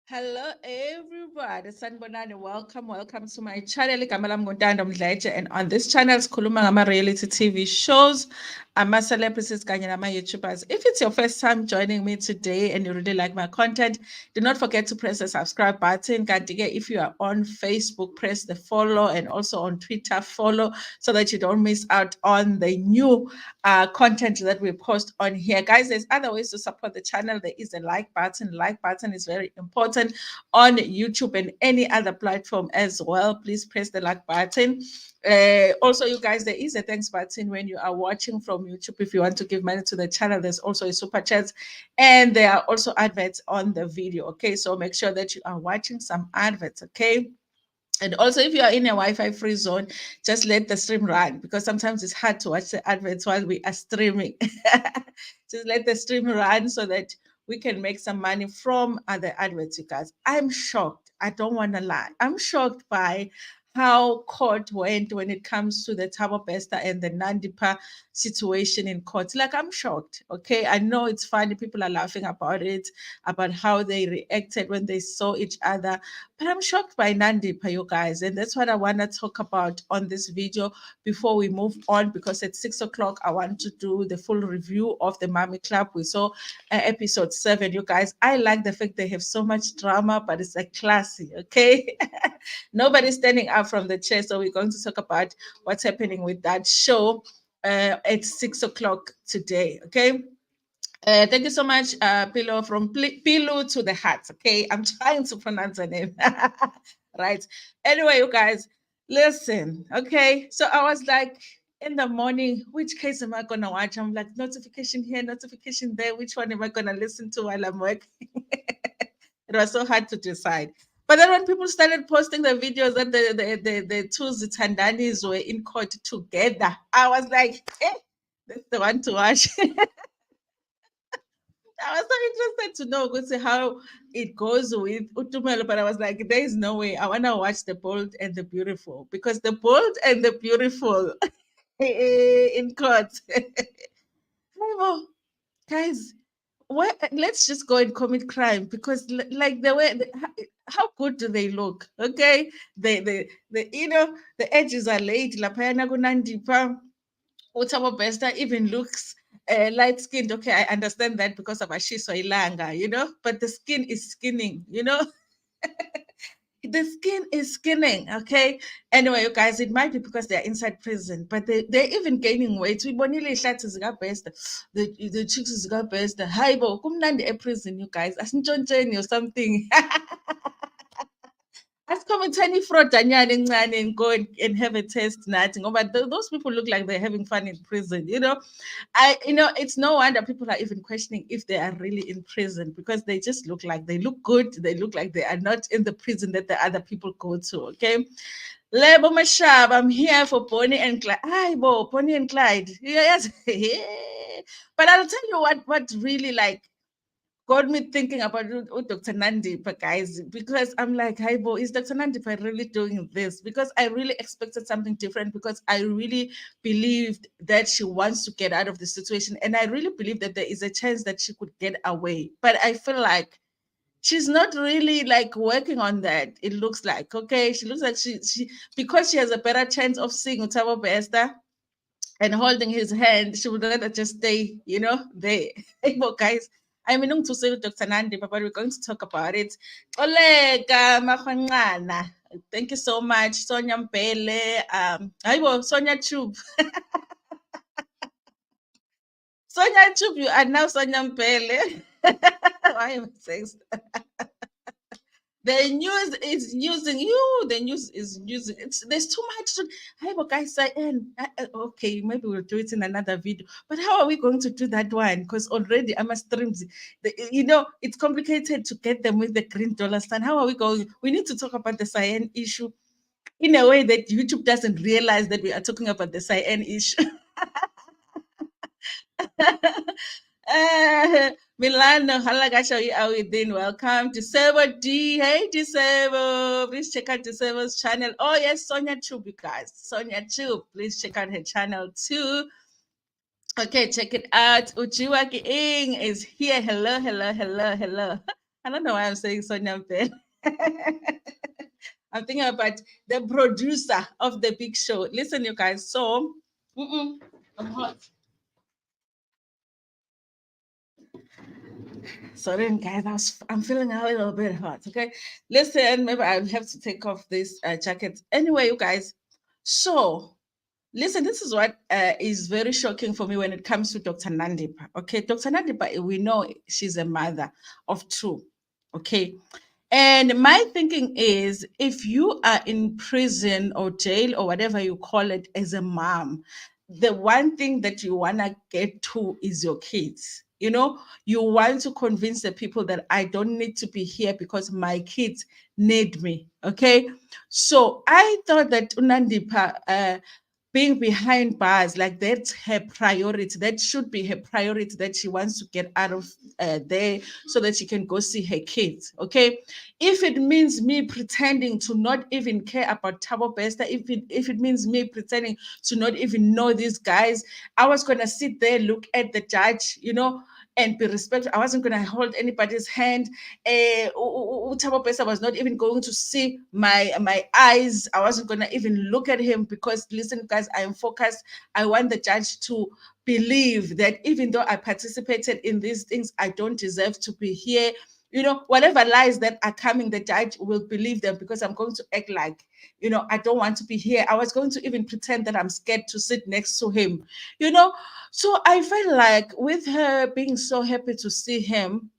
Hello everybody, sanibonani. Welcome to my channel. Igama lami nguNtando Mdletshe, and on this channel sikhuluma ngama-reality TV shows, ama-celebrities kanye nama-YouTubers. If it's your first time joining me today and you really like my content, do not forget to press the subscribe button. Kanti-ke, if you are on Facebook, press the follow, and also on Twitter, follow, so that you don't miss out on the new content that we post on here. Guys, there's other ways to support the channel. There is a like button. Like button is very important on YouTube and any other platform as well. Please press the like button. Also, you guys, there is a thanks button when you are watching from YouTube. If you want to give money to the channel, there's also a super chat, and there are also adverts on the video. Okay, so make sure that you are watching some adverts. Okay. And also, if you are in a Wi-Fi free zone, just let the stream run, because sometimes it's hard to watch the adverts while we are streaming. Just let the stream run so that we can make some money from other adverts, you guys. I'm shocked. I don't want to lie. I'm shocked by how court went when it comes to the Thabo Bester and the Nandipa situation in court. Like, I'm shocked. Okay. I know it's funny. People are laughing about it, about how they reacted when they saw each other. But I'm shocked by Nandipa, you guys. And that's what I want to talk about on this video before we move on, because at 6 o'clock, I want to do the full review of the Mommy Club. We saw episode 7, you guys. I like the fact they have so much drama, but it's like classy, okay? Nobody's standing up from the chair. So we're going to talk about what's happening with that show at 6 o'clock today, okay? Thank you so much, Pilo, from Pilo to the Heart. Okay, I'm trying to pronounce the name right. Anyway, you guys, listen. Okay, so I was like in the morning, which case am I gonna watch? I'm like, notification here, notification there. Which one am I gonna listen to while I'm working? It was so hard to decide. But then when people started posting the videos that the two Zitandanis were in court together, I was like, that's the one to watch. I was so interested to know how it goes with Utumelo, but I was like, there is no way. I want to watch The Bold and the Beautiful, because The Bold and the Beautiful in court. Well, guys, let's just go and commit crime, because like the way how good do they look? Okay, the the edges are laid. Lapayana Nandipha, Utabo Bester even looks light skinned. Okay, I understand that because of Ashiso Ilanga, but the skin is skinning. The skin is skinning, okay? Anyway, you guys, it might be because they're inside prison, but they're even gaining weight. We bonile ihlathi zikabesta, the chicks zikabesta. Hayibo, kumnandi prison, you guys. Asintshontsheni or something. Come and tiny fraud and go and have a test nothing. But those people look like they're having fun in prison. It's no wonder people are even questioning if they are really in prison, because they just look good. They look like they are not in the prison that the other people go to. Okay. Lebo Mashab, I'm here for Bonnie and Clyde. Hi, Bo, Bonnie and Clyde. Yes. But I'll tell you what really got me thinking about Dr. Nandipa, guys, because I'm like, hi, Bo, is Dr. Nandipa really doing this? Because I really expected something different, because I really believed that she wants to get out of the situation. And I really believe that there is a chance that she could get away. But I feel like she's not really working on that. It looks like, okay, she looks like she because she has a better chance of seeing Utabo Besta and holding his hand, she would rather just stay, there. Well, guys, I'm in to say Dr. Nandi, but we're going to talk about it. Olega Mahwanana. Thank you so much, Sonia Mpele. Sonia Chub. Sonia Chub, you are now Sonia Mpele. Why am I saying the news is using you. The news is using. There's too much. Hi, guys. Okay, maybe we'll do it in another video. But how are we going to do that one? Because already I'm a streams. It's complicated to get them with the green dollar stand. How are we going? We need to talk about the cyan issue in a way that YouTube doesn't realize that we are talking about the cyan issue. Milano, Halagasha, are within. Welcome to Servo D. Hey, Disebo. Please check out Disebo's channel. Oh, yes, Sonia Chub, you guys. Sonia Chub. Please check out her channel too. Okay, check it out. Uchiwaki Ing is here. Hello, hello, hello, hello. I don't know why I'm saying Sonia Ben. I'm thinking about the producer of the big show. Listen, you guys. So, I'm hot. Sorry, guys. I'm feeling a little bit hot. Okay. Listen, maybe I'll have to take off this jacket. Anyway, you guys. So, listen, this is what is very shocking for me when it comes to Dr. Nandipa. Okay, Dr. Nandipa, we know she's a mother of two. Okay, and my thinking is if you are in prison or jail or whatever you call it as a mom, the one thing that you want to get to is your kids. You know, you want to convince the people that I don't need to be here because my kids need me. Okay. So I thought that Unandipa, being behind bars, like that's her priority. That should be her priority, that she wants to get out of there so that she can go see her kids. Okay. If it means me pretending to not even care about Thabo Bester, if it means me pretending to not even know these guys, I was going to sit there, look at the judge, and be respectful. I wasn't going to hold anybody's hand. Thabo Bester was not even going to see my eyes. I wasn't going to even look at him because, listen, guys, I am focused. I want the judge to believe that even though I participated in these things, I don't deserve to be here. Whatever lies that are coming, the judge will believe them because I'm going to act like, I don't want to be here. I was going to even pretend that I'm scared to sit next to him, you know. So I felt like with her being so happy to see him,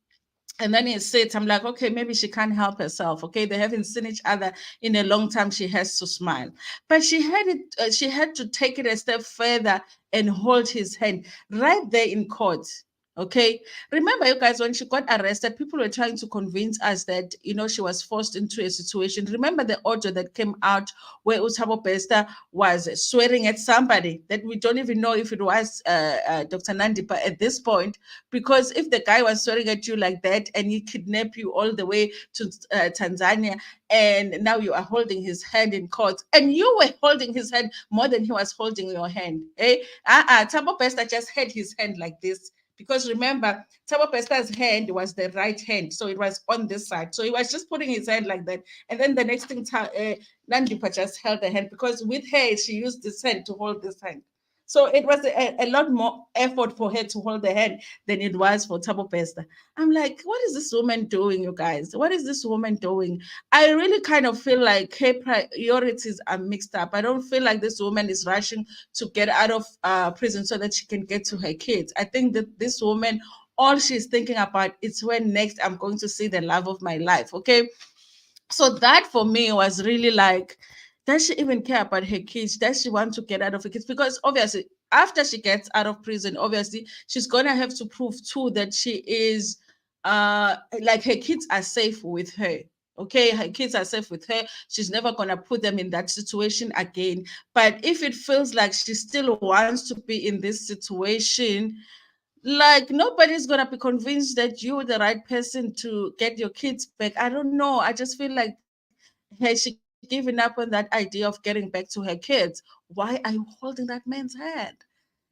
and then he sits, I'm like, okay, maybe she can't help herself. Okay, they haven't seen each other in a long time. She has to smile, but she had to take it a step further and hold his hand right there in court. Okay, remember, you guys, when she got arrested, people were trying to convince us that she was forced into a situation. Remember the audio that came out where Thabo Bester was swearing at somebody that we don't even know if it was Dr. Nandipa at this point, because if the guy was swearing at you like that and he kidnapped you all the way to Tanzania, and now you are holding his hand in court, and you were holding his hand more than he was holding your hand, Thabo Bester just had his hand like this, because remember, Thabo Bester's hand was the right hand, so it was on this side. So he was just putting his hand like that, and then the next thing, Nandipa just held the hand, because with her she used this hand to hold this hand. So it was a lot more effort for her to hold the hand than it was for Thabo Bester. I'm like, what is this woman doing, you guys? What is this woman doing? I really kind of feel like her priorities are mixed up. I don't feel like this woman is rushing to get out of prison so that she can get to her kids. I think that this woman, all she's thinking about is when next I'm going to see the love of my life. Okay. So that for me was really like, does she even care about her kids? Does she want to get out of her kids? Because obviously, after she gets out of prison, obviously, she's gonna have to prove too that she is like her kids are safe with her. Okay, her kids are safe with her. She's never gonna put them in that situation again. But if it feels like she still wants to be in this situation, like nobody's gonna be convinced that you're the right person to get your kids back. I don't know. I just feel like, has she given up on that idea of getting back to her kids? Why are you holding that man's hand?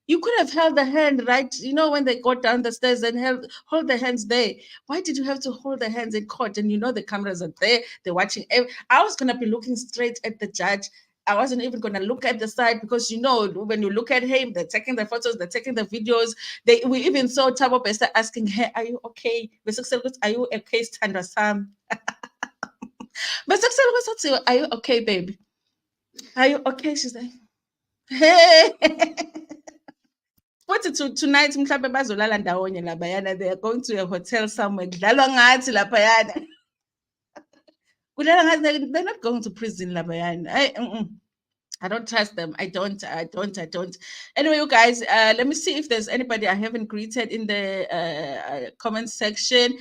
You could have held the hand right, when they got down the stairs, and hold the hands there. Why did you have to hold the hands in court? And the cameras are there, they're watching. I was gonna be looking straight at the judge. I wasn't even gonna look at the side, because when you look at him, they're taking the photos, they're taking the videos. We even saw Thabo Bester asking her, "Are you okay? Are you okay, Standra Sam?" But are you okay, baby? Are you okay? She's like, hey. Futhi tonight mhlawumbe bazolala ndawonye laphayana. They are going to a hotel somewhere. Kudlalwa ngathi laphayana. Kudlalwa ngathi they're not going to prison laphayana. I don't trust them. I don't. Anyway, you guys, let me see if there's anybody I haven't greeted in the comment section.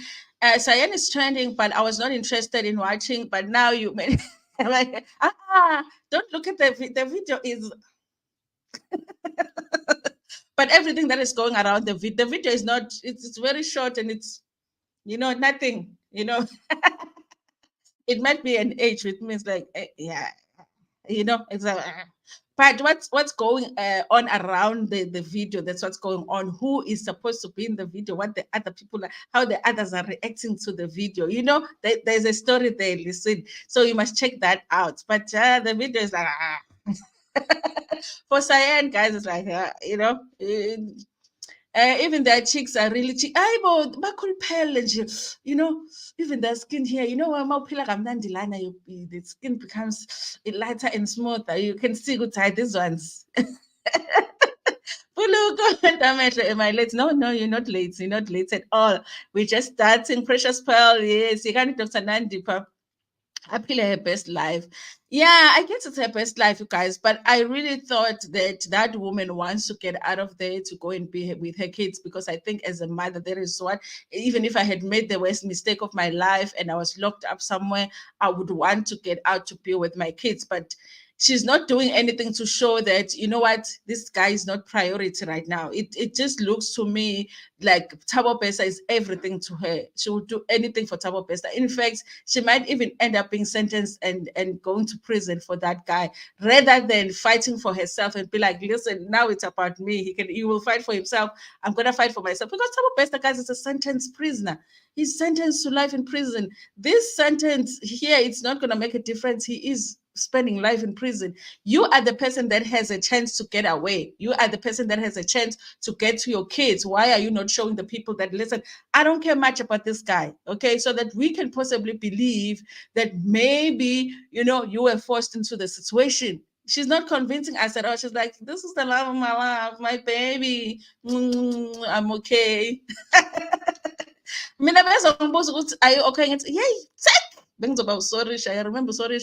Cyan is trending, but I was not interested in watching. But now you made like, don't look at the video is. But everything that is going around the video is not. It's very short, and it's nothing. It might be an age, which means like yeah, it's a. But what's going on around the video? That's what's going on. Who is supposed to be in the video? What the other people are, how the others are reacting to the video. You know, there's a story there. Listen, so you must check that out. But the video is like for Cyan guys, it's like you know. Even their cheeks are really cheek. You know, even their skin here, you know, the skin becomes lighter and smoother. You can see good side these ones. Am I late? No, no, you're not late. You're not late at all. We're just starting. Precious Pearl, yes. You can't Dr. Nandipha. Happily her best life. Yeah, I guess it's her best life, you guys. But I really thought that that woman wants to get out of there to go and be with her kids, because I think as a mother, there is what, even if I had made the worst mistake of my life and I was locked up somewhere, I would want to get out to be with my kids. But she's not doing anything to show that, you know what, this guy is not priority right now. It just looks to me like Thabo Pesa is everything to her. She will do anything for Thabo Pesa. In fact, she might even end up being sentenced and going to prison for that guy, rather than fighting for herself and be like, listen, now it's about me. He will fight for himself. I'm gonna fight for myself. Because Thabo Pesa, guys, is a sentenced prisoner. He's sentenced to life in prison. This sentence here, it's not gonna make a difference. He is spending life in prison. You are the person that has a chance to get away. You are the person that has a chance to get to your kids. Why are you not showing the people that, listen, I don't care much about this guy, okay? So that we can possibly believe that maybe, you know, you were forced into the situation. She's not convincing us at all. She's like, this is the love of my life, my baby. I'm okay. Mina bezongibuza ukuthi, are you okay? Ngithi, yay, check. Bengizoba sorry, I remember sorry.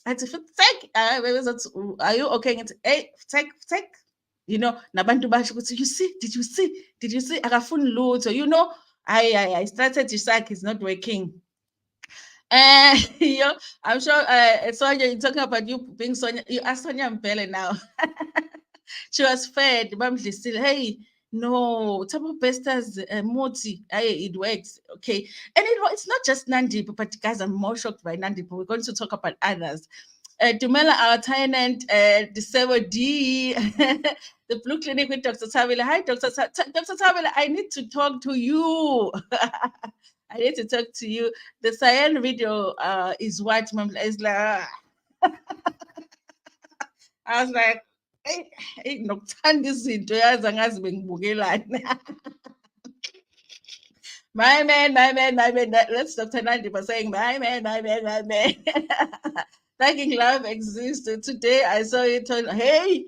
Athi futhi check. Are you okay? Ngithi, hey, check. You know, nabantu basho ukuthi, did you see? Akafuni lutho. You know, I started Isaac is not working. You know, I'm sure Sonia, you're talking about you being Sonia. You are Sonia Mbele now. She was fed. Still, hey, no, Tabo Pesta's moti. Hey, it works. Okay. And it's not just Nandipa, but guys, I'm more shocked by Nandipa. We're going to talk about others. Dumela, our tenant, the D, the Blue Clinic with Dr. Tavila. Hi, Dr. Dr. Tavila, I need to talk to you. I need to talk to you. The Cyan video is what, is like, I was like, hey, nokuthanda izinto yazi angazi bengibukelani. My man. That's Dr. Nandipa saying, my man. Thinking love exists. Today I saw it on, hey,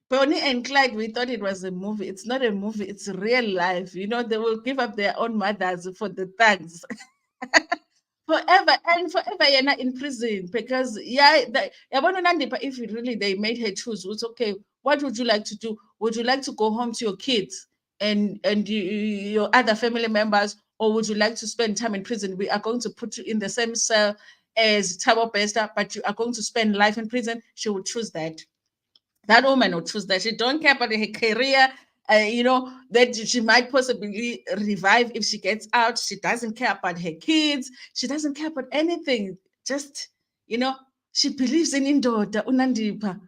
Bonnie and Clyde, we thought it was a movie. It's not a movie, it's real life. You know, they will give up their own mothers for the thugs. Forever and forever, you're not in prison. Because, Nandipha, if really they made her choose, it's okay. What would you like to do? Would you like to go home to your kids and your other family members, or would you like to spend time in prison? We are going to put you in the same cell as Thabo Bester, but you are going to spend life in prison. She would choose that. That woman would choose that. She don't care about her career. You know, that she might possibly revive if she gets out. She doesn't care about her kids. She doesn't care about anything. Just, you know, she believes in Indoda, Unandipha.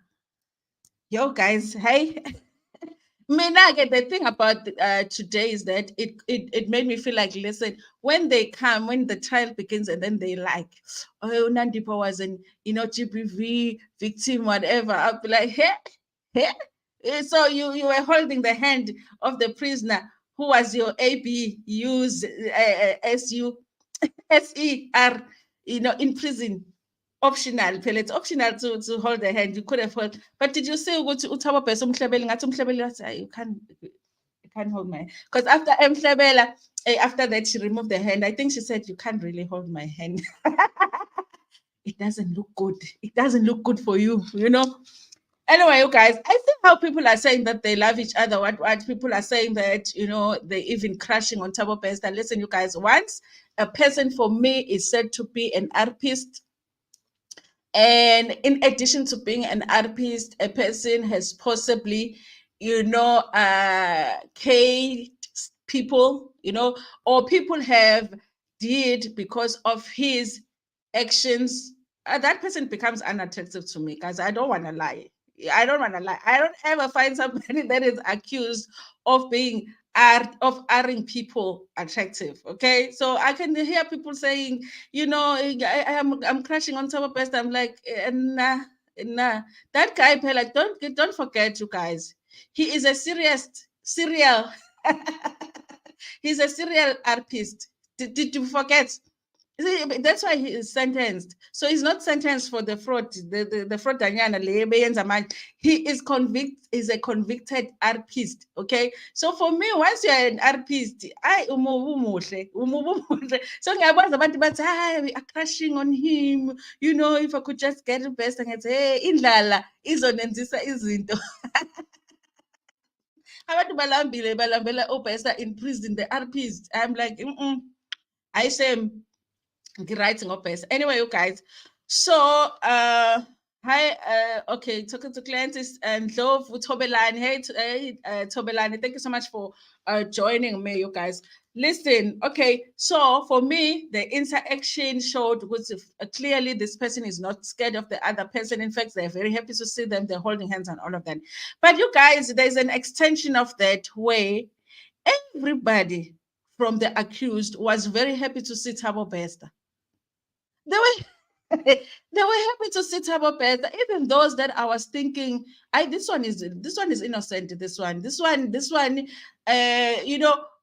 Yo, guys, hey. The thing about today is that it made me feel like, listen, when they come, when the trial begins, and then they like, oh, Nandipha was an, you know, GBV victim, whatever. I'll be like, hey. So you were holding the hand of the prisoner who was your AB, use SER, you know, in prison. Optional, it's optional to hold the hand. You could have held, but did you say ukuthi uThabo Bese umhlebeli ngathi umhlebeli wathi you can't hold my, because after Mhlebela, after that she removed the hand. I think she said, you can't really hold my hand. It doesn't look good. It doesn't look good for you, you know. Anyway, you guys, I see how people are saying that they love each other. What people are saying that, you know, they even crashing on Thabo Bese. Listen, you guys, once a person for me is said to be an artist, and in addition to being an artist, a person has possibly, you know, paid people, you know, or people have did because of his actions, that person becomes unattractive to me, guys. I don't want to lie. I don't want to lie. I don't ever find somebody that is accused of being of airing people attractive. Okay, so I can hear people saying, I'm crashing on top of best. I'm like, nah, nah. That guy, like, don't forget, you guys. He is a serial. He's a serial artist. Did you forget? See, that's why he is sentenced. So he's not sentenced for the fraud, the fraud Danyana lebenza manje. He is is a convicted artist. Okay. So for me, once you're an artist, I umuhle. So ngiyabona abantu bathi, hi, we are crashing on him. If I could just get it best, and say, hey, indlala izonenzisa izinto. Abantu balambela obesta in prison, the artist. I'm like, I say writing up best. Anyway, you guys. So hi, okay, talking to clients and love with Tobelani. Hey, Tobelani, thank you so much for joining me, you guys. Listen, okay, so for me, the interaction showed was clearly this person is not scared of the other person. In fact, they're very happy to see them. They're holding hands and all of that. But you guys, there's an extension of that way. Everybody from the accused was very happy to see Thabo Bester. They were they were happy to see Thabo Bester. Even those that I was thinking, this one is innocent. This one,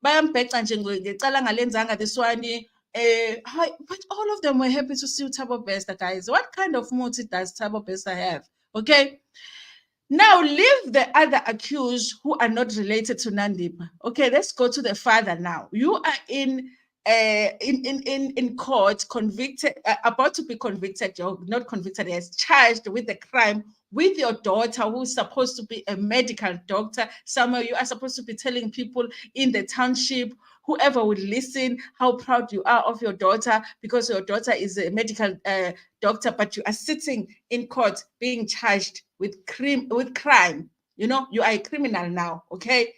bayambheca nje ngecala ngalenzanga this one. But all of them were happy to see Thabo Bester, guys. What kind of motive does Thabo Bester have? Okay. Now leave the other accused who are not related to Nandipa. Okay, let's go to the father now. You are in court, convicted, about to be convicted, you're not convicted, as charged with the crime with your daughter, who's supposed to be a medical doctor. Somewhere you are supposed to be telling people in the township, whoever would listen, how proud you are of your daughter, because your daughter is a medical doctor, but you are sitting in court being charged with crime. You are a criminal now, okay?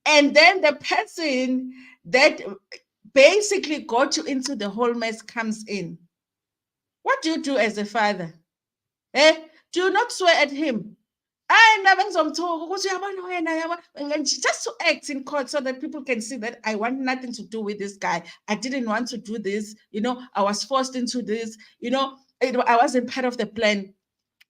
And then the person that basically got you into the whole mess comes in. What do you do as a father? Do you not swear at him? Just to act in court so that people can see that I want nothing to do with this guy. I didn't want to do this. I was forced into this. I wasn't part of the plan.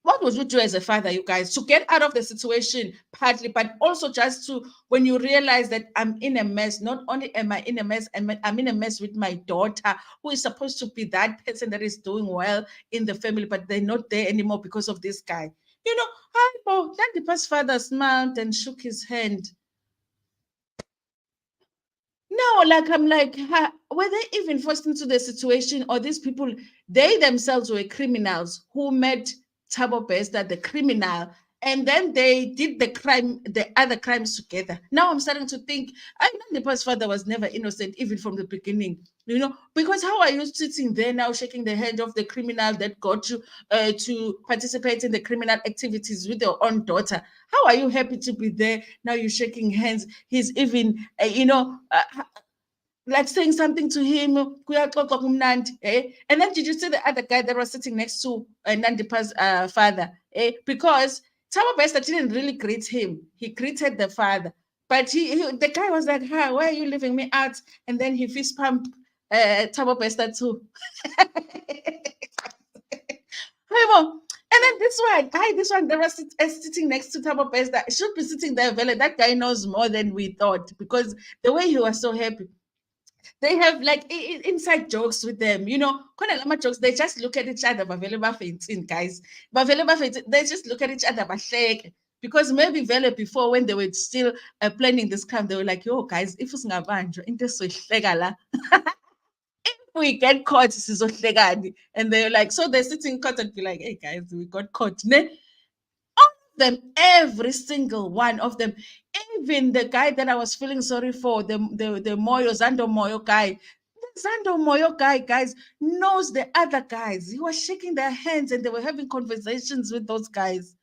What would you do as a father, you guys, to get out of the situation partly, but also just to, when you realize that I'm in a mess, not only am I in a mess, I'm in a mess with my daughter, who is supposed to be that person that is doing well in the family, but they're not there anymore because of this guy. Nandipa's father smiled and shook his hand. No, like I'm like, were they even forced into the situation, or these people, they themselves were criminals who met Thabo Bester, the criminal, and then they did the other crimes together. Now I'm starting to think, Nandipa's father was never innocent, even from the beginning. Because how are you sitting there now shaking the hand of the criminal that got you to participate in the criminal activities with your own daughter? How are you happy to be there? Now you're shaking hands. He's even, like saying something to him, and then did you see the other guy that was sitting next to Nandipa's father? Because Thabo Bester didn't really greet him. He greeted the father. But the guy was like, why are you leaving me out? And then he fist pumped Thabo Bester too. And then this one that was sitting next to Thabo Bester should be sitting there. That guy knows more than we thought, because the way he was so happy. They have like inside jokes with them, jokes. They just look at each other, guys. They just look at each other, because maybe before, when they were still planning this crime, they were like, yo guys, if it's if we get caught, and they're like, so they're sitting in court and be like, hey guys, we got caught. Them, every single one of them, even the guy that I was feeling sorry for, the Zando Moyo guy. The Zando Moyo guy, guys, knows the other guys. He was shaking their hands and they were having conversations with those guys.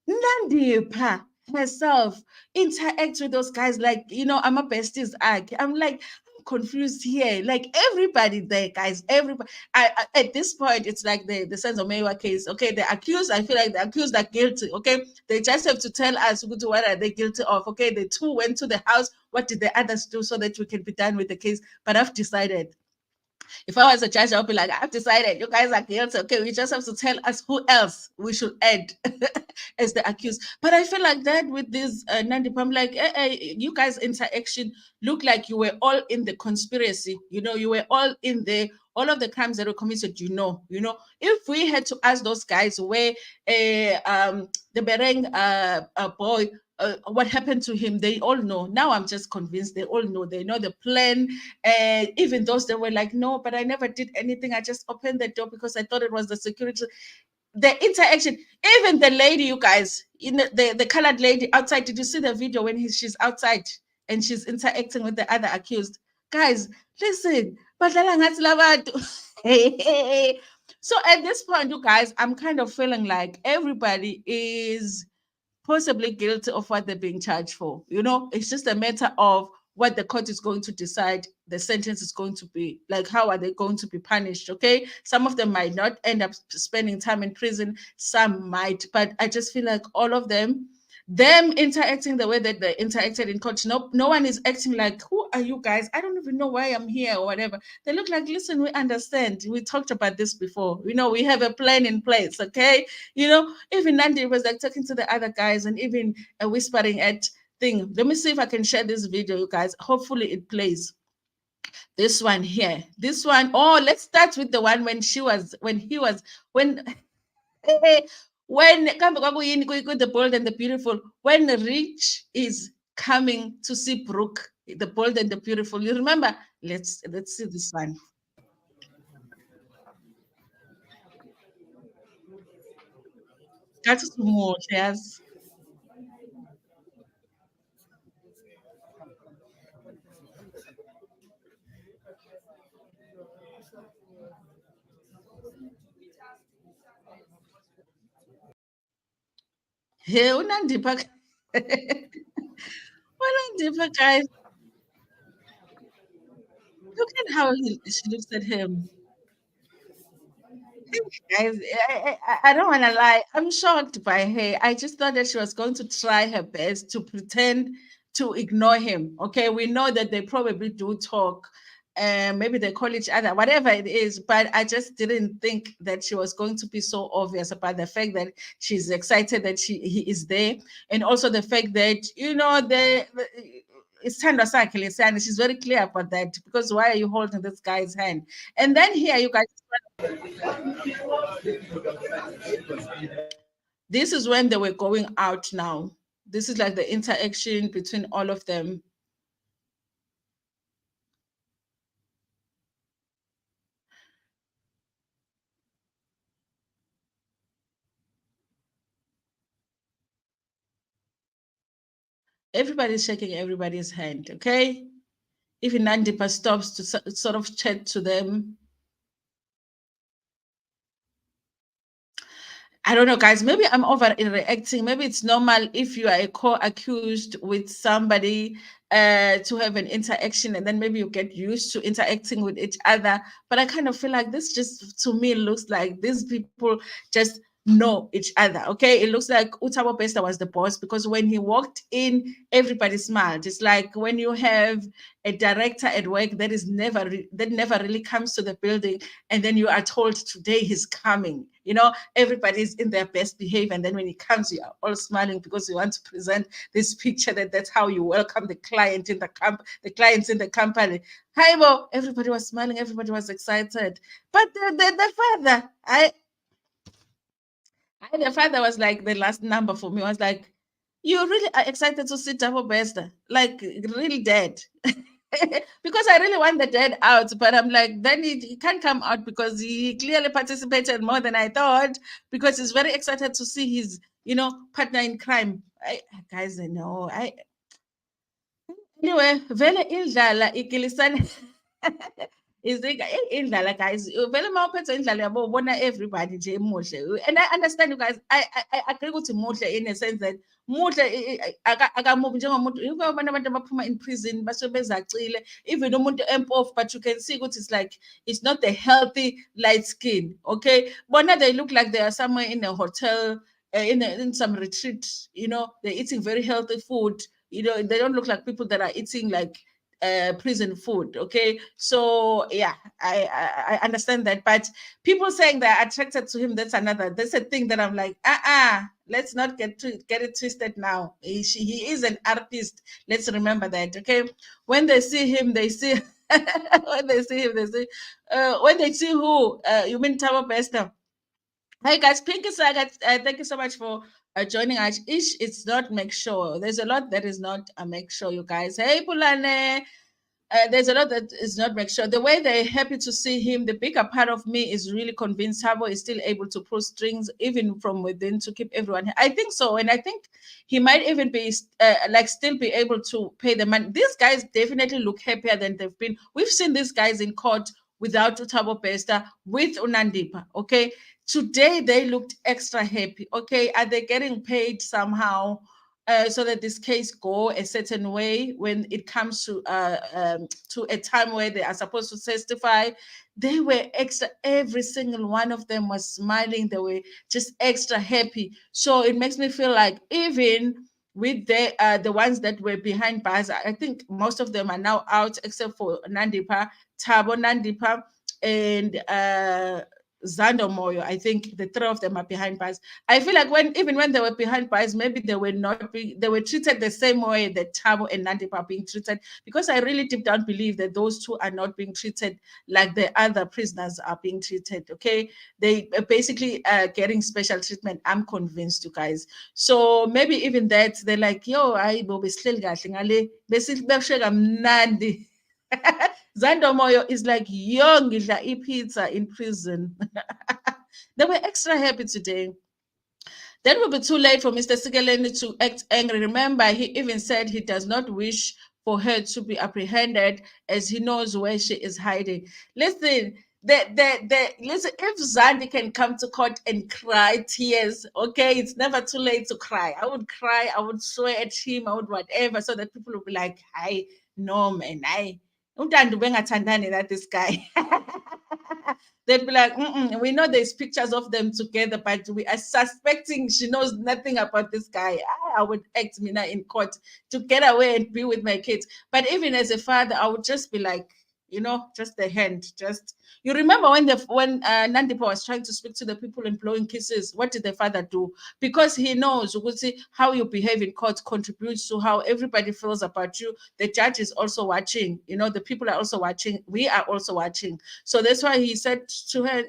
Nandipa herself interacts with those guys like, I'm a besties. I'm like, I'm confused here. Like everybody there, guys, everybody. At this point, it's like the Senzo Mewa case. Okay, the accused, I feel like the accused are guilty. Okay, they just have to tell us what are they guilty of. Okay, the two went to the house. What did the others do so that we can be done with the case? But I've decided. If I was a judge, I'll be like, I've decided you guys are guilty. Okay, we just have to tell us who else we should add as the accused. But I feel like that with this Nandipa, I'm like, you guys' interaction look like you were all in the conspiracy. You know, you were all in the all of the crimes that were committed. If we had to ask those guys where the Bereng boy what happened to him, they all know. Now I'm just convinced they all know. They know the plan. And even those that were like, no, but I never did anything. I just opened the door because I thought it was the security. The interaction, even the lady, you guys, the colored lady outside. Did you see the video when she's outside and she's interacting with the other accused? Guys, listen. So at this point, you guys, I'm kind of feeling like everybody is possibly guilty of what they're being charged for. It's just a matter of what the court is going to decide the sentence is going to be. Like, how are they going to be punished? Okay. Some of them might not end up spending time in prison, some might, but I just feel like all of them interacting the way that they interacted in court. No one is acting like, who are you guys? I don't even know why I'm here or whatever. They look like, listen, we understand. We talked about this before. We have a plan in place, okay? Even Nandi was like talking to the other guys and even whispering at thing. Let me see if I can share this video, you guys. Hopefully it plays. This one here. This one. Oh, let's start with the one when when when the bold and the beautiful, when Rich is coming to see Brooke, the bold and the beautiful. You remember? Let's see this one. That's more, yes. Hey, Nandipha. Nandipha, guys, look at how she looks at him. Guys, I don't want to lie. I'm shocked by her. I just thought that she was going to try her best to pretend to ignore him. Okay, we know that they probably do talk, and maybe they call each other, whatever it is. But I just didn't think that she was going to be so obvious about the fact that she's excited that he is there, and also the fact that it's Tandwa Sakhe, and she's very clear about that because why are you holding this guy's hand? And then here you guys. This is when they were going out now. This is like the interaction between all of them. Everybody's shaking everybody's hand, okay? Even Nandipa stops to sort of chat to them. I don't know, guys. Maybe I'm overreacting. Maybe it's normal if you are a co-accused with somebody to have an interaction, and then maybe you get used to interacting with each other. But I kind of feel like this just to me looks like these people just know each other. Okay, it looks like Utabo Besta was the boss because when he walked in, everybody smiled. It's like when you have a director at work that never really comes to the building, and then you are told today he's coming. Everybody's in their best behavior, and then when he comes, you are all smiling because you want to present this picture that's how you welcome the client in the clients in the company. Hi, Bo. Everybody was smiling, everybody was excited. But the father, the father was like the last number for me. I was like, you really are excited to see Double Bester, like really dead. Because I really want the dead out, but I'm like, then he can't come out because he clearly participated more than I thought because he's very excited to see his, partner in crime. Guys, I know. Anyway, vele indlala igilisana is the indlala, guys. Vele mawuphethe indlala yabo ubona everybody nje emuhle. And I understand you guys. I agree with muhle in a sense that muhle akamubi njengomuntu. Yiko abantu abaphuma in prison basuke bezacile. Even umuntu empofu, but you can see ukuthi it's like it's not the healthy light skin. Okay, bona they look like they are somewhere in a hotel, in some retreat. You know, they're eating very healthy food. You know, they don't look like people that are eating like prison food. Okay, so yeah, I understand that, but people saying they're attracted to him, that's a thing that I'm like, let's not get it twisted now. He is an artist. Let's remember that. Okay, when they see him, they see when they see him, they see when they see who you mean Thabo Bester. Hey guys, Pinky Saga, thank you so much for joining us. It's not make sure. There's a lot that is not a make sure, you guys. Hey Pulane, there's a lot that is not make sure. The way they're happy to see him, the bigger part of me is really convinced Thabo is still able to pull strings even from within to keep everyone. I think so, and I think he might even be like still be able to pay the money. These guys definitely look happier than they've been. We've seen these guys in court without Thabo Bester, with Nandipa. Okay, today they looked extra happy. Okay, are they getting paid somehow? So that this case go a certain way when it comes to a time where they are supposed to testify. They were extra, every single one of them was smiling, they were just extra happy. So it makes me feel like even with the ones that were behind bars, I think most of them are now out except for Nandipa, Thabo, Nandipa, and Zando Moyo. I think the three of them are behind bars. I feel like even when they were behind bars, maybe they were treated the same way that Thabo and Nandipa are being treated, because I really deep down believe that those two are not being treated like the other prisoners are being treated. Okay, they are basically getting special treatment. I'm convinced, you guys. So maybe even that they're like, yo, I bobe sihleli kahle ngale besheka mnandi. Zando Moyo is like, yo, ngidla pizza in prison. They were extra happy today. Then it will be too late for Mr. Sigeleni to act angry. Remember, he even said he does not wish for her to be apprehended, as he knows where she is hiding. Listen, listen, if Zandi can come to court and cry tears, okay, it's never too late to cry. I would cry, I would swear at him, I would whatever, so that people will be like, hi, no, man, that this guy. They'd be like, we know there's pictures of them together, but we are suspecting she knows nothing about this guy. I would act Mina in court to get away and be with my kids. But even as a father, I would just be like, just the hand. Just you remember when Nandipa was trying to speak to the people and blowing kisses, what did the father do? Because he knows how you behave in court contributes to how everybody feels about you. The judge is also watching, the people are also watching, we are also watching. So that's why he said to her,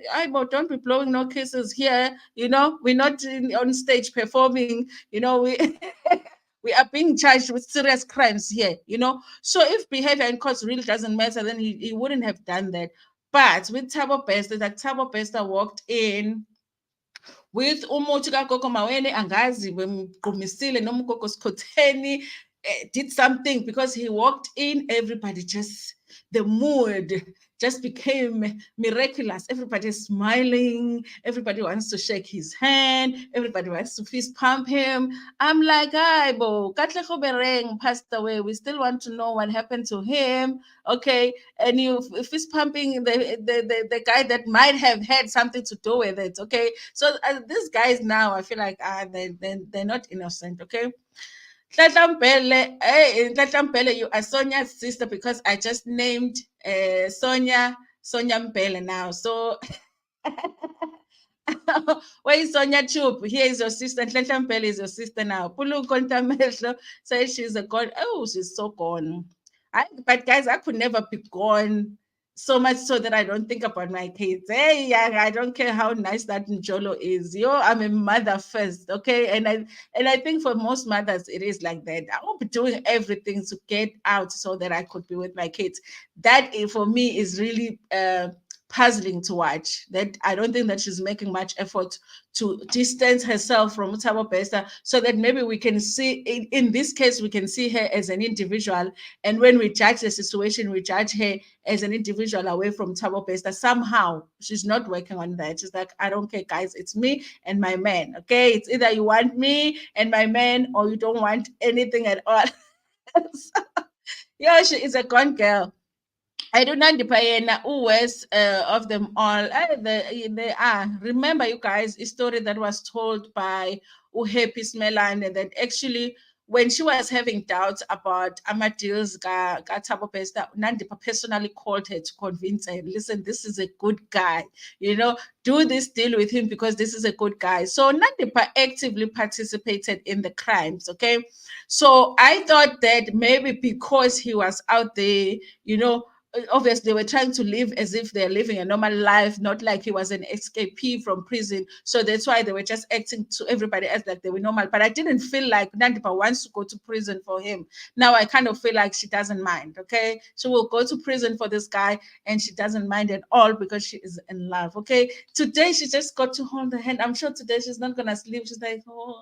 don't be blowing no kisses here, we're not on stage performing, we we are being charged with serious crimes here, So if behavior in court really doesn't matter, then he wouldn't have done that. But with Thabo Bester, that Thabo Bester walked in with umuthi kagogo Mawene, angazi bemgqumisile noma ugogo Skhotheni did something, because he walked in, everybody just, the mood just became miraculous. Everybody's smiling. Everybody wants to shake his hand. Everybody wants to fist pump him. I'm like, hi, bo, Katlego Bereng passed away. We still want to know what happened to him. Okay. And you fist pumping the guy that might have had something to do with it. Okay. So these guys now, I feel like they're not innocent. Okay. Tlatlampele, you are Sonia's sister, because I just named Sonia Mpele now. So where is Sonia Chup? Here is your sister. Tlatlampele is your sister now. Pulu Kontamelo says she's a god. Oh, she's so gone. But guys, I could never be gone so much so that I don't think about my kids. Hey, yeah, I don't care how nice that Njolo is. I'm a mother first, okay? And I think for most mothers, it is like that. I will be doing everything to get out so that I could be with my kids. That, for me, is really puzzling to watch. That I don't think that she's making much effort to distance herself from Thabo Bester, so that maybe we can see, in this case, we can see her as an individual. And when we judge the situation, we judge her as an individual away from Thabo Bester. Somehow she's not working on that. She's like, I don't care, guys, it's me and my man. Okay, it's either you want me and my man, or you don't want anything at all. So, yeah, she is a gone girl. I do not depend who was of them all. They are. Remember, you guys, a story that was told by Uhappy Smelan, that actually, when she was having doubts about Amadil's Thabo Bester, Nandipa personally called her to convince her, listen, this is a good guy. Do this deal with him because this is a good guy. So Nandipa actively participated in the crimes, okay? So I thought that maybe because he was out there, obviously they were trying to live as if they're living a normal life, not like he was an escapee from prison. So that's why they were just acting to everybody else like they were normal. But I didn't feel like Nandipa wants to go to prison for him. Now I kind of feel like she doesn't mind. Okay, she will go to prison for this guy, and she doesn't mind at all because she is in love. Okay, today she just got to hold the hand. I'm sure today she's not gonna sleep. She's like, oh,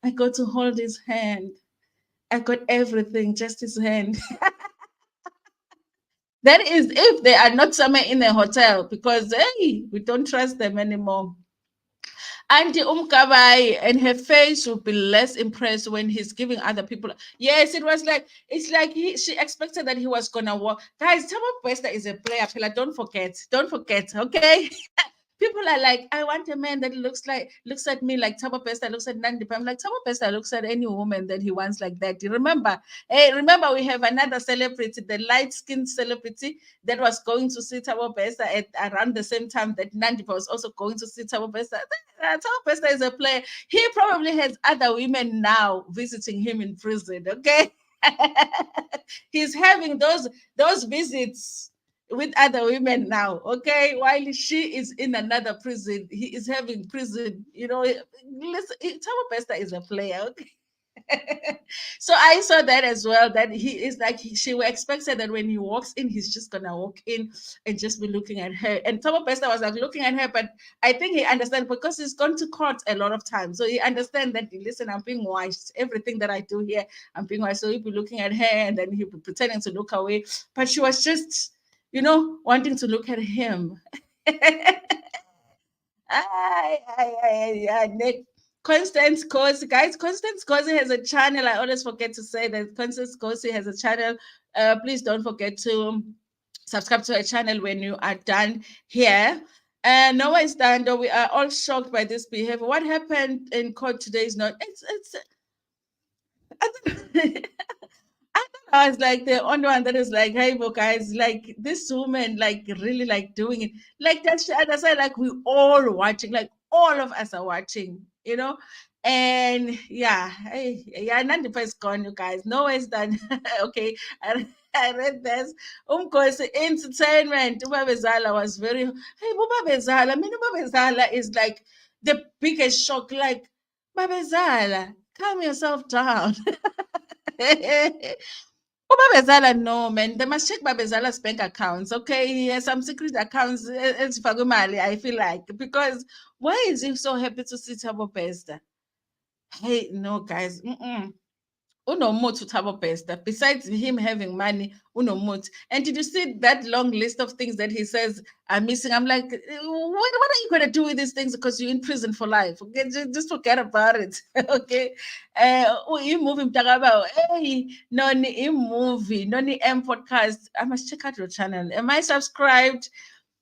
I got to hold his hand. I got everything, just his hand. That is if they are not somewhere in a hotel, because hey, we don't trust them anymore. Auntie Umkabai and her face will be less impressed when he's giving other people. Yes, it was like it's like she expected that he was gonna walk. Guys, Tama Bester is a player. Pilla, don't forget, okay? People are like, I want a man that looks at me like Tabo Pesta looks at Nandipam. I'm like, Tabo Pesta looks at any woman that he wants like that. You remember? Hey, remember we have another celebrity, the light-skinned celebrity that was going to see Tabo Pesta at around the same time that Nandipa was also going to see Tabo Pesta. Tabo Pesta is a player. He probably has other women now visiting him in prison. Okay. He's having those visits with other women now, okay? While she is in another prison, he is having prison. Listen, Tama Pesta is a player, okay? So I saw that as well. That he is like she expected that when he walks in, he's just gonna walk in and just be looking at her. And Tama Pesta was like looking at her, but I think he understands because he's gone to court a lot of times, so he understands that. Listen, I'm being watched. Everything that I do here, I'm being watched. So he'll be looking at her, and then he'll be pretending to look away. But she was just wanting to look at him. Nick. Constance Cosi, guys. Constance Cosi has a channel. I always forget to say that Constance Cosi has a channel. Please don't forget to subscribe to her channel when you are done here. And Noah is done, though we are all shocked by this behavior. What happened in court today is not. It's. I was like the only one that is like, hey, but guys, like this woman, like really like doing it. Like that's why like we all watching, like all of us are watching. And yeah, hey, yeah, Nandipa is gone, you guys. No is done. Okay. I read this. Course, entertainment. Ubabezala was very hey, Ubabezala. I mean, Ubabezala is like the biggest shock. Like, Babezala, calm yourself down. Babezala, no, man. They must check Babezala's bank accounts. Okay, he has some secret accounts. I feel like, because why is he so happy to see Thabo Bester? Hey, no, guys. Unomuthi Thabo Bester. Besides him having money, unomuthi. And did you see that long list of things that he says are missing? I'm like, what are you going to do with these things? Because you're in prison for life. Okay, just forget about it. Okay. Movie mtakabao. Hey, noni movie, noni M podcast. I must check out your channel. Am I subscribed?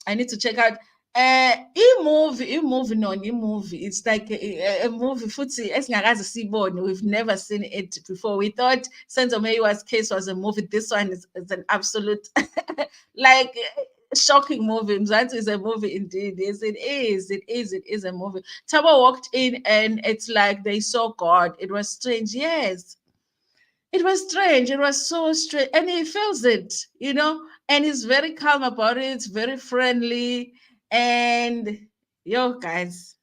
I need to check out. I-movie, it's like a movie futhi esingakaze sibone. We've never seen it before. We thought Senzo Meyiwa's case was a movie. This one is an absolute like shocking movie. Mzansi is a movie indeed. Yes, it is a movie. Thabo walked in and it's like they saw God. It was strange. Yes, it was strange. It was so strange. And he feels it. And he's very calm about it, very friendly. And yo, guys.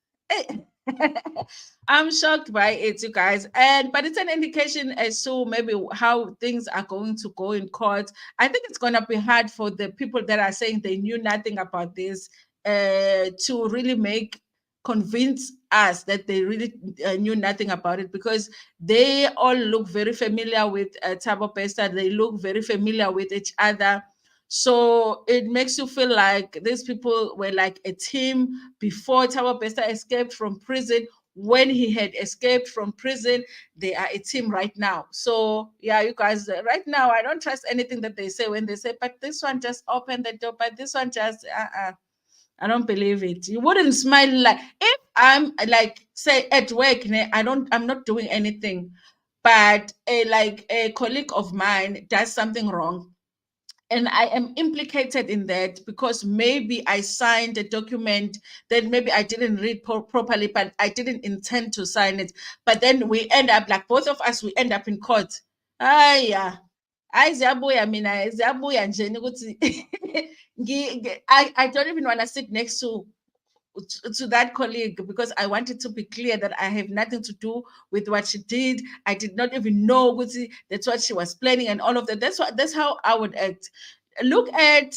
I'm shocked by it, you guys. And but it's an indication as to maybe how things are going to go in court. I think it's gonna be hard for the people that are saying they knew nothing about this to really make convince us that they really knew nothing about it, because they all look very familiar with Thabo Pesta. They look very familiar with each other. So it makes you feel like these people were like a team before Thabo Pesta escaped from prison. When he had escaped from prison, they are a team right now. So yeah, you guys, right now I don't trust anything that they say when they say, but this one just opened the door, but this one just I don't believe it. You wouldn't smile like if I'm like say at work, I'm not doing anything, but like a colleague of mine does something wrong and I am implicated in that because maybe I signed a document that maybe I didn't read properly, but I didn't intend to sign it. But then we end up like both of us, we end up in court. Ah, yeah. I ziyabuya mina ziyabuya nje ukuthi I don't even want to sit next to that colleague because I wanted to be clear that I have nothing to do with what she did. I did not even know that's what she was planning and all of that. That's how I would act. Look at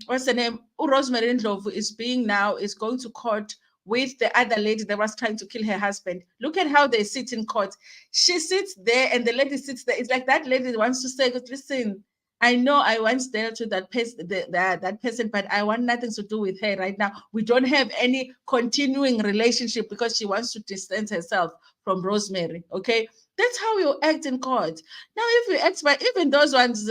what's the name? Rosemary Ndlovu is going to court with the other lady that was trying to kill her husband. Look at how they sit in court. She sits there and the lady sits there. It's like that lady wants to say, listen, I know I once dealt with that person, that person, but I want nothing to do with her right now. We don't have any continuing relationship because she wants to distance herself from Rosemary. Okay, that's how you act in court. Now, if you act by even those ones,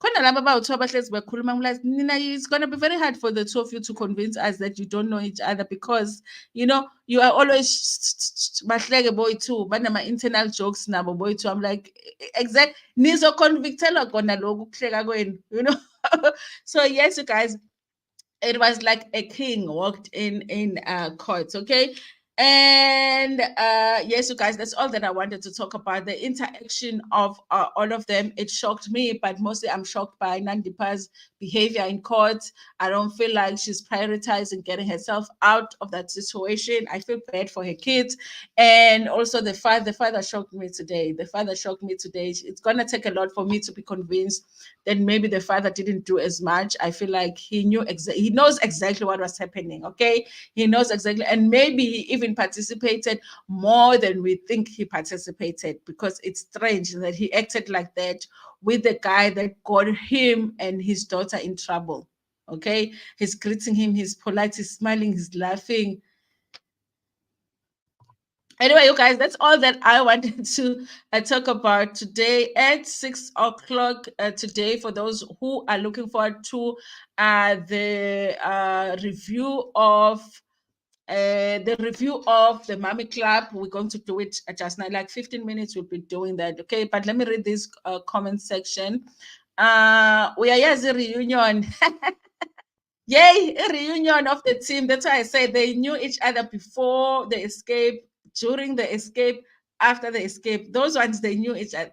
khona laba abawu-two abahlezi bekhuluma like nina, it's going to be very hard for the two of you to convince us that you don't know each other because you are always bahleke boy-two banama-internal jokes nabo boy-two. I'm like, exact nizoconvictelwa kona lokhu kuhleka kwenu. So yes, you guys, it was like a king walked in court. Okay, and yes, you guys, that's all that I wanted to talk about. The interaction of all of them, it shocked me, but mostly I'm shocked by Nandipa's behavior in court. I don't feel like she's prioritizing getting herself out of that situation. I feel bad for her kids. And also the father shocked me today. The father shocked me today. It's gonna take a lot for me to be convinced then maybe the father didn't do as much. I feel like he knows exactly what was happening. Okay, he knows exactly, and maybe he even participated more than we think he participated because it's strange that he acted like that with the guy that got him and his daughter in trouble. Okay, he's greeting him, he's polite, he's smiling, he's laughing. Anyway, you guys, that's all that I wanted to talk about today at 6 o'clock today. For those who are looking forward to the review of the Mummy Club, we're going to do it just now, like 15 minutes. We'll be doing that. Okay, but let me read this comment section. We are here as a reunion. Yay, a reunion of the team. That's why I say they knew each other before the escape, during the escape, after the escape. Those ones, they knew each other.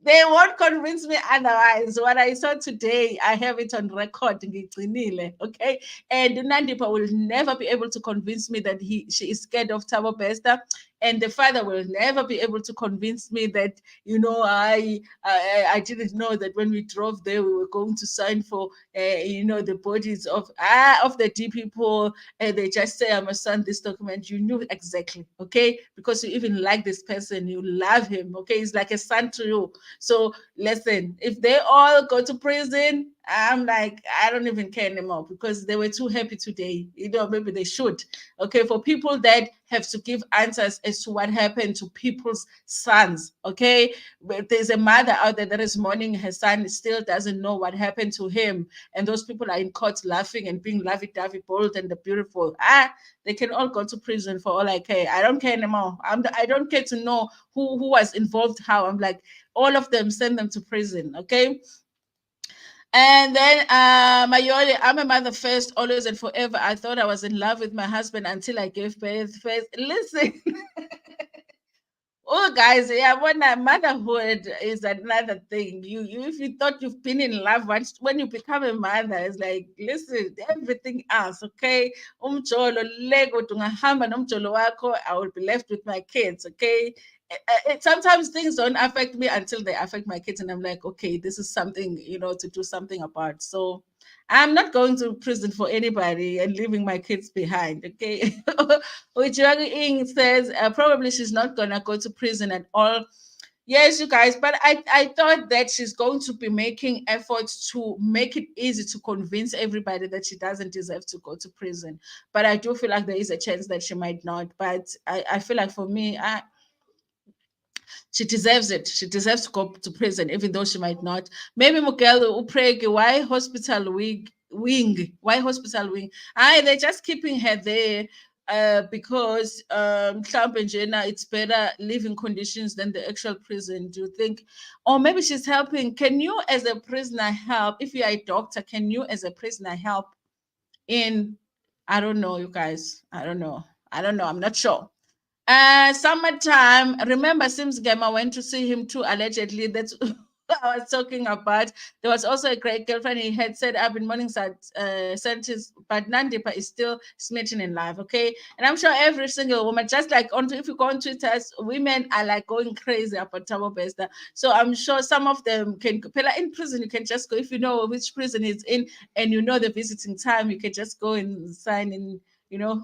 They won't convince me otherwise. What I saw today, I have it on record. Okay, and Nandipa will never be able to convince me that she is scared of Thabo Pesta, and the father will never be able to convince me that I didn't know that when we drove there we were going to sign for the bodies of the D people. They just say I must sign this document. You knew exactly, okay, because you even like this person, you love him. Okay, he's like a son to you. So listen, if they all go to prison, I'm like, I don't even care anymore because they were too happy today. Maybe they should. Okay, for people that have to give answers as to what happened to people's sons. Okay, but there's a mother out there that is mourning her son, still doesn't know what happened to him, and those people are in court laughing and being lovey-dovey, bold, and the beautiful. They can all go to prison for all I care. I don't care anymore. I don't care to know who was involved, how. I'm like, all of them, send them to prison. Okay. And then Mayole, I'm a mother first, always and forever. I thought I was in love with my husband until I gave birth first. Listen, Oh, guys, yeah, when motherhood is another thing. If you thought you've been in love once, when you become a mother, it's like, listen, everything else, okay? Umjolo, Lego, tungahamba nomjolo wako, I will be left with my kids, okay? Sometimes things don't affect me until they affect my kids, and I'm like, okay, this is something, to do something about. So I'm not going to prison for anybody and leaving my kids behind, okay? Ujiwagi Ing says probably she's not gonna go to prison at all. Yes, you guys, but I thought that she's going to be making efforts to make it easy to convince everybody that she doesn't deserve to go to prison. But I do feel like there is a chance that she might not. But I feel like for me, she deserves it. She deserves to go to prison, even though she might not. Maybe Mugelo Upregi, why hospital wing? Why hospital wing? They're just keeping her there because Trump and Jenna, it's better living conditions than the actual prison. Do you think? Or maybe she's helping. Can you, as a prisoner, help? If you are a doctor, can you, as a prisoner, help in? I don't know, you guys. I don't know. I don't know. I'm not sure. Summertime. Remember, Sims Gema went to see him too, allegedly. That's what I was talking about. There was also a great girlfriend he had set up in Morningside Centers, but Nandipa is still smitten in love, okay? And I'm sure every single woman, just like if you go on Twitter, women are like going crazy about Thabo Bester. So I'm sure some of them can, in prison, you can just go, if you know which prison it's in and you know the visiting time, you can just go and sign in, you know.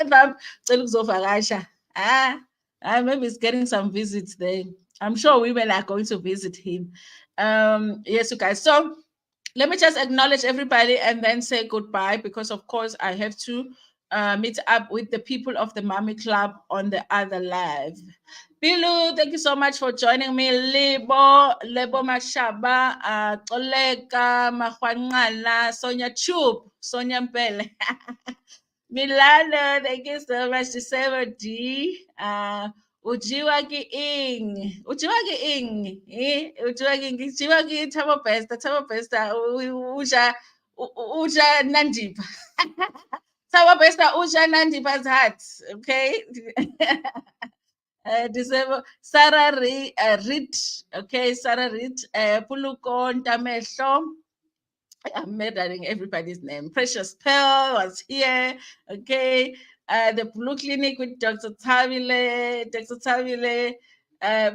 Bam, cela ukuzovakasha. Maybe it's getting some visits there. I'm sure women are going to visit him. Yes, you guys. So let me just acknowledge everybody and then say goodbye because, of course, I have to meet up with the people of the Mami Club on the other live. Pilu, thank you so much for joining me. Lebo Mashaba, Toleka, Mahwanqala, Sonia Chub, Sonia Mpele. Milano, thank you so much. December D. Ujiwa ki ing. Ujiwa ki ing. Ujiwa ki ing. Ujiwa ki Thabo Bester. Thabo Bester. Uja Nandipa. Thabo Bester. Uja Nandipa's heart. Okay. December. Sarah Reed. Okay. Sarah Reed. Puluko Ntamehlo. I'm murdering everybody's name. Precious Pearl was here. Okay. The Blue Clinic with Dr. Tavile. Dr. Tavile.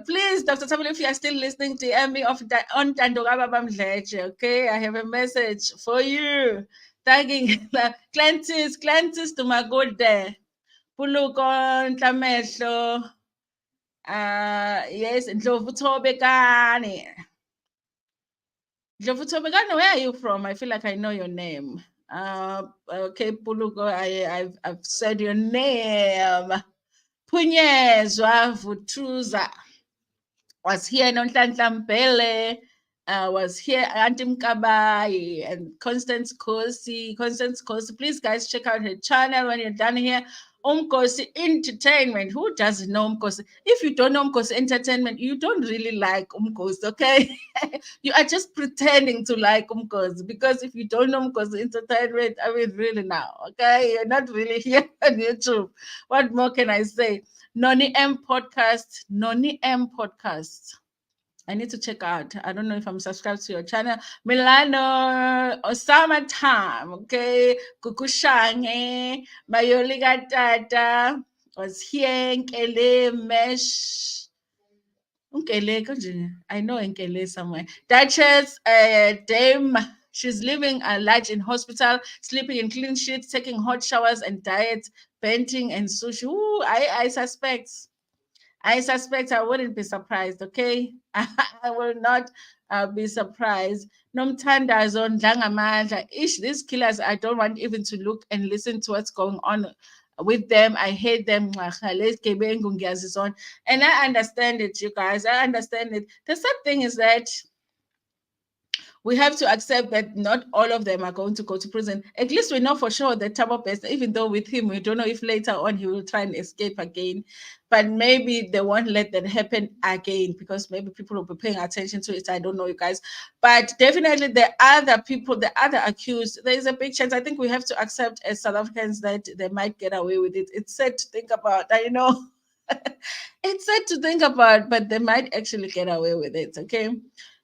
Please, Dr. Tavile, if you are still listening, DM me on Tandogaba Bamdleche. Okay. I have a message for you. Tagging Clantis to my good there. Pulukon Tlamehlo. Yes, Ndlovu Thobekane. Jovutobegano, where are you from? I feel like I know your name. Okay, Pulugo, I've said your name. Punyezwa Vutuza was here, Nonhlanhla Mbele, was here, Antim Kabai, and Constance Kosi. Constance Kosi, please, guys, check out her channel when you're done here. Umkosi Entertainment. Who doesn't know Umkosi? If you don't know Umkosi Entertainment, you don't really like Umkosi, okay? You are just pretending to like Umkosi because if you don't know Umkosi Entertainment, I mean, really now, okay? You're not really here on YouTube. What more can I say? Noni M Podcast. Noni M Podcast. I need to check out. I don't know if I'm subscribed to your channel. Milano, Osama Time, okay? Kukushange, Mayoli Tata was here, Nkele, Mesh. Nkele, I know Nkele somewhere. Duchess, Dame, she's living a large in hospital, sleeping in clean sheets, taking hot showers and diet, painting and sushi. Ooh, I suspect. I wouldn't be surprised, okay? I will not be surprised. Nomthandazo Ndlangamandla. Ish, these killers, I don't want even to look and listen to what's going on with them. I hate them. And I understand it, you guys. I understand it. The sad thing is that we have to accept that not all of them are going to go to prison. At least we know for sure that Thabo Bester, even though with him, we don't know if later on he will try and escape again. But maybe they won't let that happen again because maybe people will be paying attention to it. I don't know, you guys. But definitely the other people, the other accused, there is a big chance. I think we have to accept as South Africans that they might get away with it. It's sad to think about, I know. It's sad to think about, but they might actually get away with it. Okay.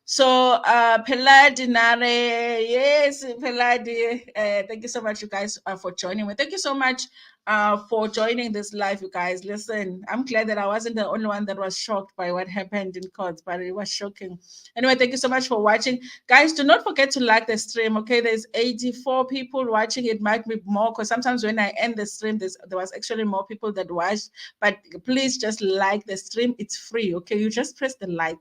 So, Peladi Nare, yes, Peladi, thank you so much, you guys, for joining me. Thank you so much for joining this live, you guys. Listen, I'm glad that I wasn't the only one that was shocked by what happened in court, but it was shocking. Anyway, thank you so much for watching. Guys, do not forget to like the stream, okay? There's 84 people watching. It might be more because sometimes when I end the stream, there was actually more people that watched. But please just like the stream. It's free, okay? You just press the like.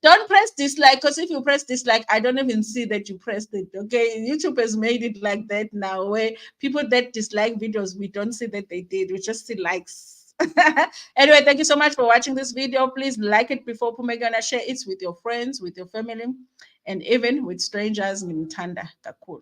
Don't press dislike because if you press dislike, I don't even see that you pressed it. Okay, YouTube has made it like that now, where people that dislike videos, we don't see that they did. We just see likes. Anyway, thank you so much for watching this video. Please like it before Pumegana, share it with your friends, with your family, and even with strangers in Tanda. Kakul.